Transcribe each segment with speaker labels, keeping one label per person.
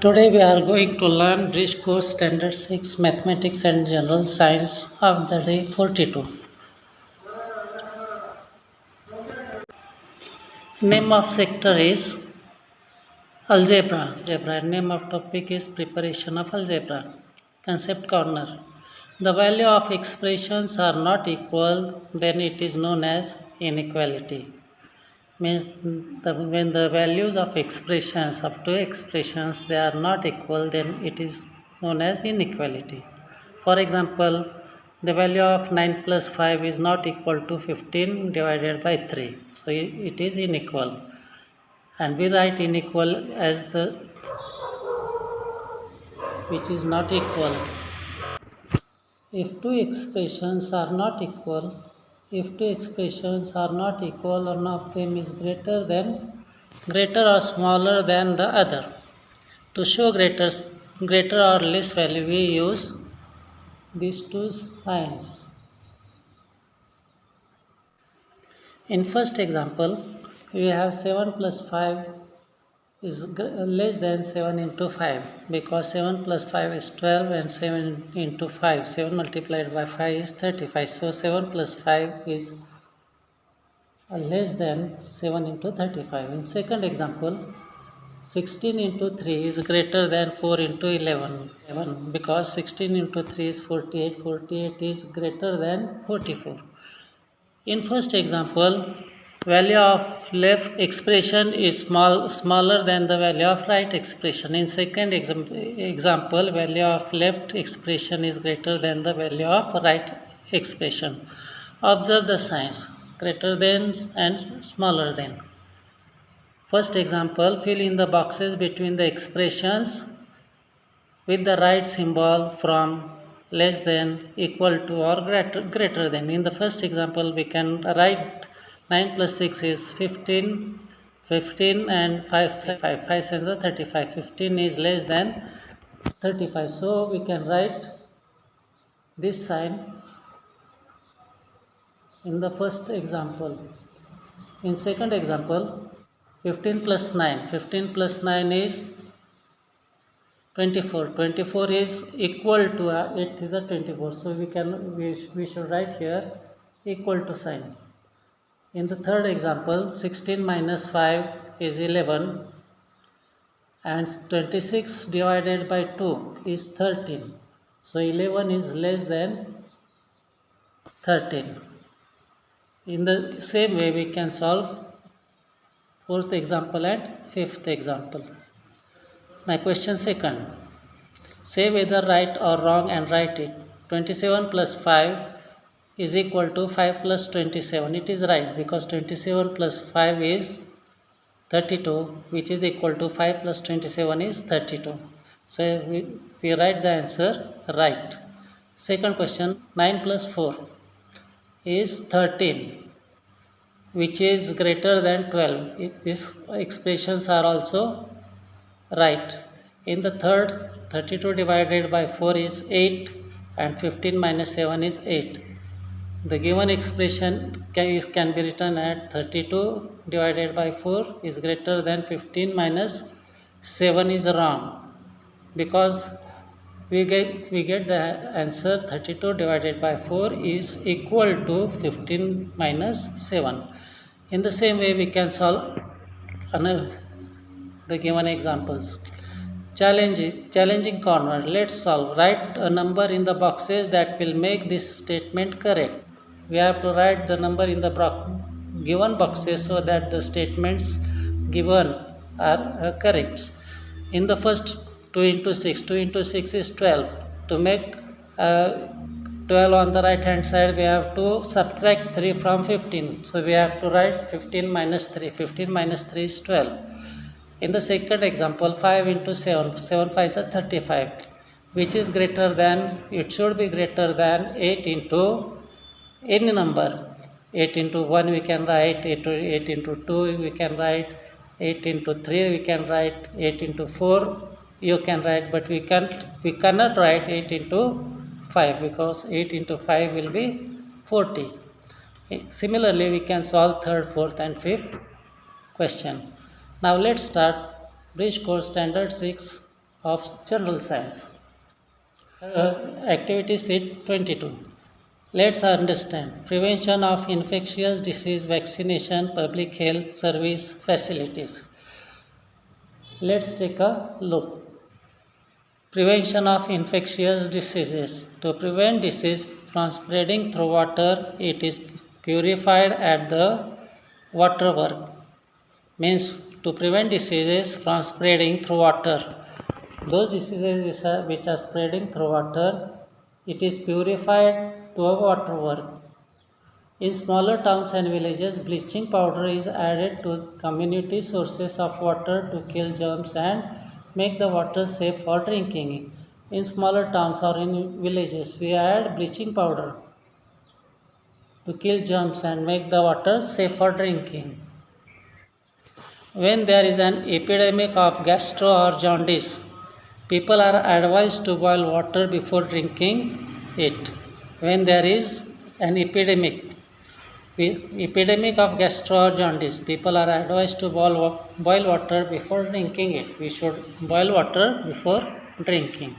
Speaker 1: Today we are going to learn Bridge Course Standard 6 Mathematics and General Science of the day 42. Name of sector is Algebra. Name of topic is Preparation of Algebra. Concept corner. The value of expressions are not equal, then it is known as inequality. Means when the values of expressions of two expressions they are not equal, then it is known as inequality. For example, the value of 9 plus 5 is not equal to 15 divided by 3, so it is unequal, and we write unequal as the which is not equal. If two expressions are not equal, one of them is greater or smaller than the other. To show greater or less value, we use these two signs. In first example, we have 7 plus 5 is less than 7 into 5, because 7 plus 5 is 12 and 7 into 5, 7 multiplied by 5 is 35. So 7 plus 5 is less than 7 into 35. In second example, 16 into 3 is greater than 4 into 11, because 16 into 3 is 48, 48 is greater than 44. In first example, value of left expression is smaller than the value of right expression. In second example, value of left expression is greater than the value of right expression. Observe the signs greater than and smaller than. First example, fill in the boxes between the expressions with the right symbol from less than, equal to, or greater than. In the first example, we can write 9 plus 6 is 15, 15 and 5 cents are 35. 15 is less than 35. So we can write this sign in the first example. In second example, 15 plus 9 is 24. 24 is equal to 8 is a 24. So we should write here equal to sign. In the third example, 16 minus 5 is 11 and 26 divided by 2 is 13. So 11 is less than 13. In the same way, we can solve fourth example and fifth example. Now question second. Say whether right or wrong and write it. 27 plus 5 is equal to 5 plus 27. It is right, because 27 plus 5 is 32, which is equal to 5 plus 27 is 32. So we write the answer right. Second question, 9 plus 4 is 13, which is greater than 12. These expressions are also right. In the third, 32 divided by 4 is 8 and 15 minus 7 is 8. The given expression can be written at 32 divided by 4 is greater than 15 minus 7 is wrong, because we get the answer 32 divided by 4 is equal to 15 minus 7. In the same way, we can solve the given examples. Challenging corner. Let's solve. Write a number in the boxes that will make this statement correct. We have to write the number in the given boxes so that the statements given are correct. In the first, 2 into 6. 2 into 6 is 12. To make 12 on the right hand side, we have to subtract 3 from 15. So we have to write 15 minus 3. 15 minus 3 is 12. In the second example, 5 into 7. 7 5 is 35, which is greater than, it should be greater than 8 into any number. 8 into 1 we can write, 8 into 2 we can write, 8 into 3 we can write, 8 into 4 you can write, but we cannot write 8 into 5, because 8 into 5 will be 40. Similarly, we can solve third, fourth and fifth question. Now let's start Bridge Course Standard 6 of general science. Activity sheet 22. Let's understand prevention of infectious disease, vaccination, public health service facilities. Let's take a look. Prevention of infectious diseases. To prevent disease from spreading through water, it is purified at the water work. Means to prevent diseases from spreading through water. Those diseases which are spreading through water, it is purified to a water work. In smaller towns and villages, bleaching powder is added to community sources of water to kill germs and make the water safe for drinking. In smaller towns or in villages, we add bleaching powder to kill germs and make the water safe for drinking. When there is an epidemic of gastro or jaundice, people are advised to boil water before drinking it. When there is an epidemic of gastro or jaundice, people are advised to boil water before drinking it. We should boil water before drinking.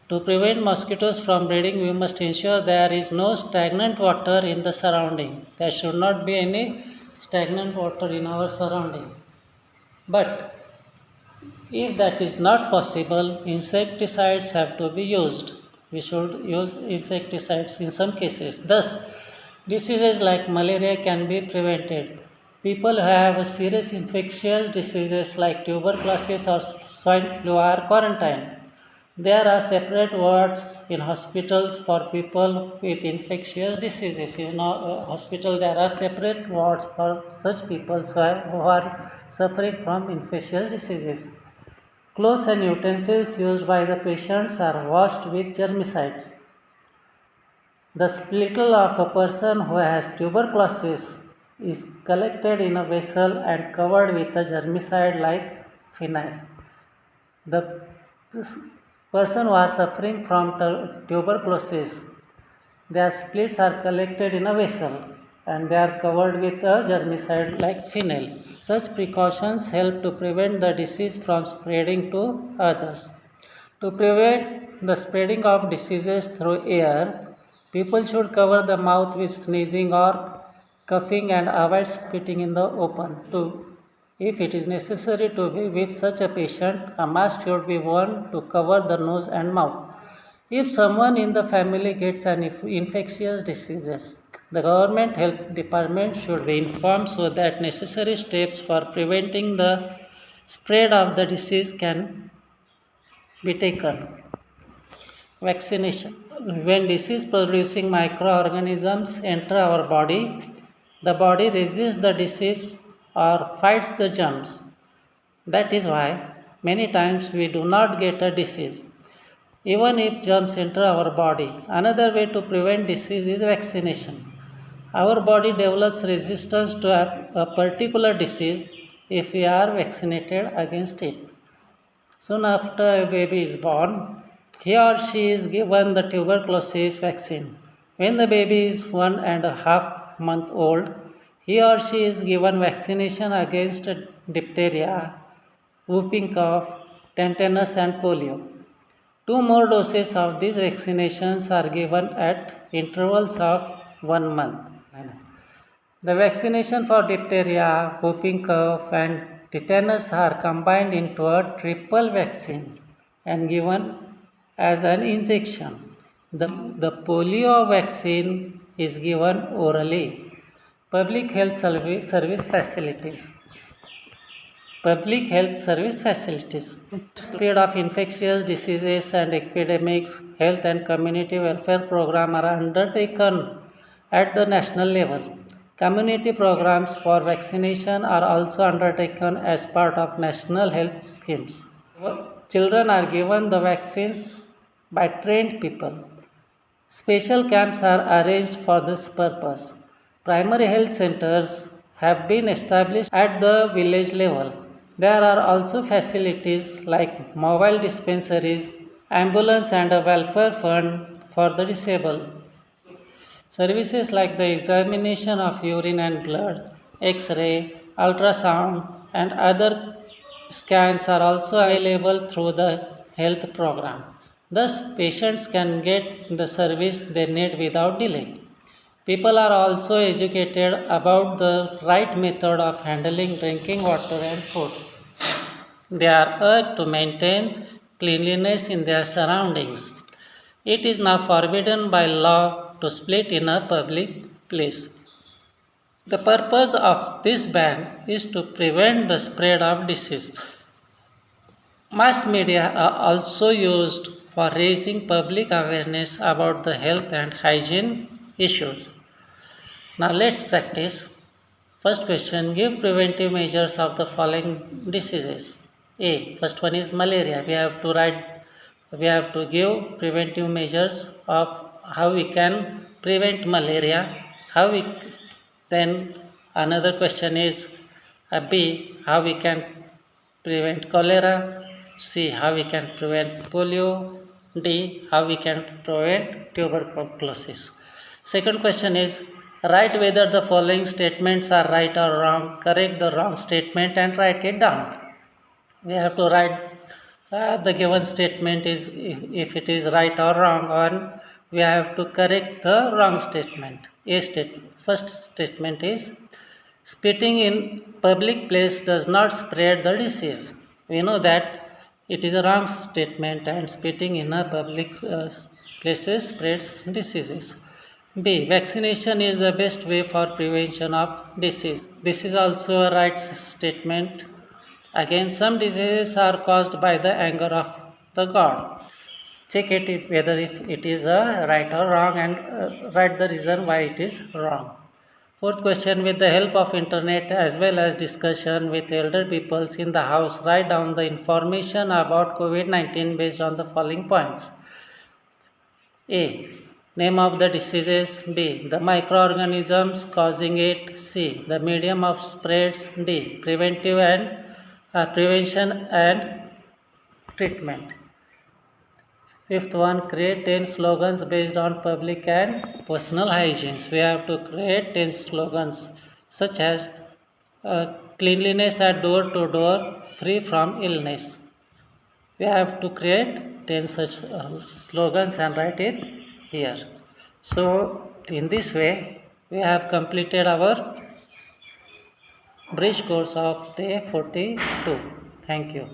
Speaker 1: To prevent mosquitoes from breeding, we must ensure there is no stagnant water in the surrounding. There should not be any stagnant water in our surrounding. But if that is not possible, insecticides have to be used. We should use insecticides in some cases. Thus, diseases like malaria can be prevented. People who have serious infectious diseases like tuberculosis or swine flu are quarantined. There are separate wards in hospitals for people with infectious diseases. In hospital, there are separate wards for such people who are suffering from infectious diseases. Clothes and utensils used by the patients are washed with germicides. The spittle of a person who has tuberculosis is collected in a vessel and covered with a germicide like phenyl. The person who are suffering from tuberculosis, their splits are collected in a vessel and they are covered with a germicide like phenyl. Such precautions help to prevent the disease from spreading to others. To prevent the spreading of diseases through air, people should cover the mouth with sneezing or coughing and avoid spitting in the open. If it is necessary to be with such a patient, a mask should be worn to cover the nose and mouth. If someone in the family gets an infectious diseases, the government health department should be informed so that necessary steps for preventing the spread of the disease can be taken. Vaccination. When disease-producing microorganisms enter our body, the body resists the disease or fights the germs. That is why many times we do not get a disease, even if germs enter our body. Another way to prevent disease is vaccination. Our body develops resistance to a particular disease if we are vaccinated against it. Soon after a baby is born, he or she is given the tuberculosis vaccine. When the baby is 1.5 months old, he or she is given vaccination against diphtheria, whooping cough, tetanus and polio. 2 more doses of these vaccinations are given at intervals of 1 month. The vaccination for diphtheria, whooping cough and tetanus are combined into a triple vaccine and given as an injection. The polio vaccine is given orally. Public health service facilities. Public health service facilities. Spread of infectious diseases and epidemics, health and community welfare programs are undertaken at the national level. Community programs for vaccination are also undertaken as part of national health schemes. Children are given the vaccines by trained people. Special camps are arranged for this purpose. Primary health centers have been established at the village level. There are also facilities like mobile dispensaries, ambulance and a welfare fund for the disabled. Services like the examination of urine and blood, X-ray, ultrasound and other scans are also available through the health program. Thus, patients can get the service they need without delay. People are also educated about the right method of handling drinking water and food. They are urged to maintain cleanliness in their surroundings. It is now forbidden by law to split in a public place. The purpose of this ban is to prevent the spread of disease. Mass media are also used for raising public awareness about the health and hygiene issues. Now let's practice. First question, give preventive measures of the following diseases. A. First one is malaria. We have to give preventive measures of how we can prevent malaria. Then another question is B. How we can prevent cholera. C. How we can prevent polio. D. How we can prevent tuberculosis. Second question is write whether the following statements are right or wrong. Correct the wrong statement and write it down. We have to write the given statement is if it is right or wrong, or we have to correct the wrong statement. First statement is spitting in public place does not spread the disease. We know that it is a wrong statement and spitting in a public places spreads diseases. B. Vaccination is the best way for prevention of disease. This is also a right statement. Again, some diseases are caused by the anger of the god. Check it whether if it is right or wrong and write the reason why it is wrong. Fourth question, with the help of internet as well as discussion with elder peoples in the house, write down the information about COVID-19 based on the following points. A. Name of the diseases. B. The microorganisms causing it. C. The medium of spreads. D. Prevention and treatment. Fifth one, create 10 slogans based on public and personal hygiene. We have to create 10 slogans such as cleanliness at door to door, free from illness. We have to create 10 such slogans and write it here. So in this way we have completed our bridge course of day 42. Thank you.